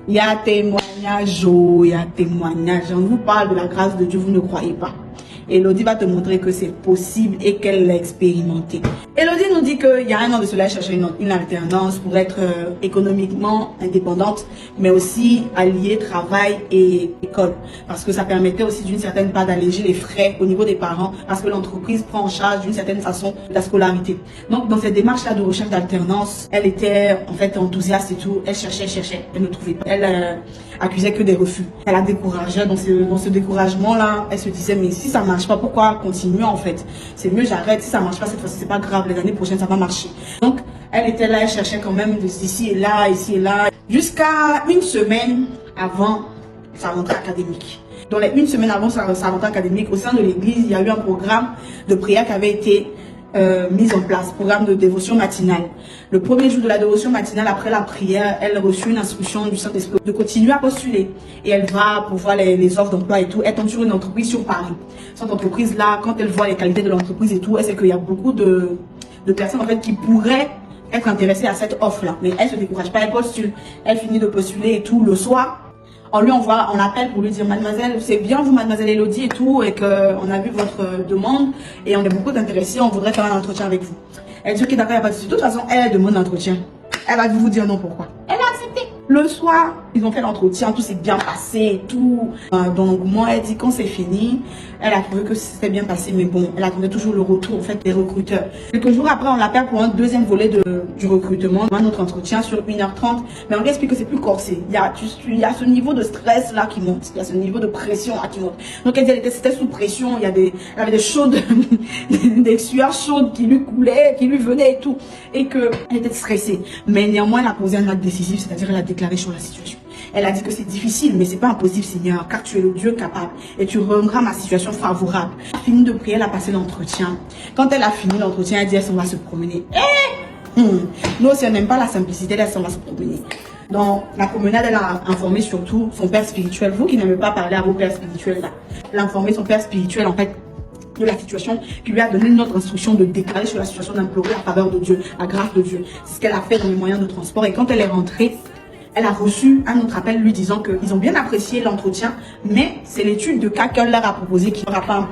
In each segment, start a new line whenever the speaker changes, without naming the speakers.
Il y a témoignage, oh, il y a témoignage. On vous parle de la grâce de Dieu, vous ne croyez pas. Elodie va te montrer que c'est possible et qu'elle l'a expérimenté. Elodie nous dit qu'il y a un an de cela, elle cherchait une alternance pour être économiquement indépendante, mais aussi allier travail et école. Parce que ça permettait aussi d'une certaine part d'alléger les frais au niveau des parents, parce que l'entreprise prend en charge d'une certaine façon la scolarité. Donc dans cette démarche-là de recherche d'alternance, elle était en fait enthousiaste et tout. Elle cherchait, elle ne trouvait pas. Elle accusait que des refus. Elle a découragé. Dans ce découragement-là, elle se disait, mais si ça marche pas, pourquoi continuer en fait? C'est mieux, j'arrête. Si ça marche pas cette fois-ci, c'est pas grave. Les années prochaines, ça va marcher. Donc, elle était là, elle cherchait quand même ici et là, jusqu'à une semaine avant sa rentrée académique. Dans les une semaine avant sa rentrée académique, au sein de l'église, il y a eu un programme de prière qui avait été mise en place, programme de dévotion matinale. Le premier jour de la dévotion matinale, après la prière, elle reçut une instruction du Saint-Esprit de continuer à postuler. Et elle va pour voir les offres d'emploi et tout. Elle tombe sur une entreprise sur Paris. Cette entreprise-là, quand elle voit les qualités de l'entreprise et tout, elle sait qu'il y a beaucoup de personnes en fait qui pourraient être intéressées à cette offre-là. Mais elle se décourage pas, elle postule. Elle finit de postuler et tout. Le soir, on lui envoie, on appelle pour lui dire, mademoiselle, c'est bien vous, mademoiselle Elodie et tout, et qu'on a vu votre demande, et on est beaucoup intéressés, on voudrait faire un entretien avec vous. Elle dit, ok, d'accord, il n'y a pas de souci. De toute façon, elle demande l'entretien. Elle va vous dire non, pourquoi. Elle a accepté. Le soir, ils ont fait l'entretien, tout s'est bien passé et tout. Donc, moi, elle dit, quand c'est fini, elle a trouvé que c'était bien passé, mais bon, elle attendait toujours le retour, en fait, des recruteurs. Quelques jours après, on l'appelle pour un deuxième volet du recrutement, un autre entretien sur 1h30, mais on lui explique que c'est plus corsé. Il y a ce niveau de stress là qui monte, il y a ce niveau de pression là qui monte. Donc, elle dit, elle était sous pression, elle avait des chaudes, des sueurs chaudes qui lui coulaient, qui lui venaient et tout, et qu'elle était stressée. Mais néanmoins, elle a posé un acte décisif, c'est-à-dire elle a déclaré sur la situation. Elle a dit que c'est difficile, mais c'est pas impossible, Seigneur, car tu es le Dieu capable et tu rendras ma situation favorable. Elle a fini de prier, elle a passé l'entretien. Quand elle a fini l'entretien, elle dit, elle s'en va se promener. Nous aussi, on n'aime pas la simplicité, elle s'en va se promener. Dans la promenade, elle a informé surtout son père spirituel. Vous qui n'aimez pas parler à vos pères spirituels là, elle a informé son père spirituel en fait de la situation, qui lui a donné une autre instruction de déclarer sur la situation, d'implorer la faveur de Dieu, la grâce de Dieu. C'est ce qu'elle a fait dans les moyens de transport. Et quand elle est rentrée, elle a reçu un autre appel lui disant qu'ils ont bien apprécié l'entretien, mais c'est l'étude de cas qu'elle leur a proposé qui leur a pas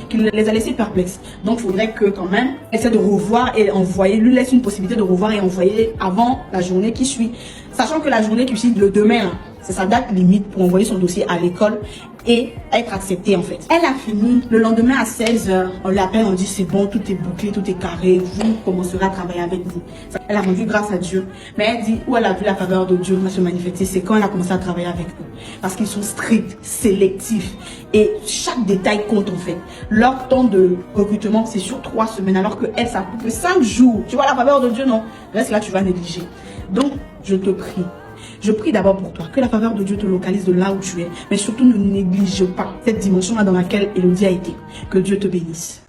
qui les a laissés perplexes. Donc, il faudrait que quand même, essaie de revoir et envoyer, lui laisse une possibilité de revoir et envoyer avant la journée qui suit. Sachant que la journée qui suit, le demain, c'est sa date limite pour envoyer son dossier à l'école et être acceptée en fait. Elle a fini, le lendemain à 16h, on l'appelle, on dit c'est bon, tout est bouclé, tout est carré, vous commencerez à travailler avec vous. Elle a rendu grâce à Dieu, mais elle dit où elle a vu la faveur de Dieu se manifester, c'est quand elle a commencé à travailler avec eux. Parce qu'ils sont stricts, sélectifs et chaque détail compte en fait. Leur temps de recrutement c'est sur 3 semaines alors que elle ça coupe 5 jours. Tu vois la faveur de Dieu, non? Reste là, tu vas négliger. Donc je te prie. Je prie d'abord pour toi, que la faveur de Dieu te localise de là où tu es, mais surtout ne néglige pas cette dimension-là dans laquelle Elodie a été. Que Dieu te bénisse.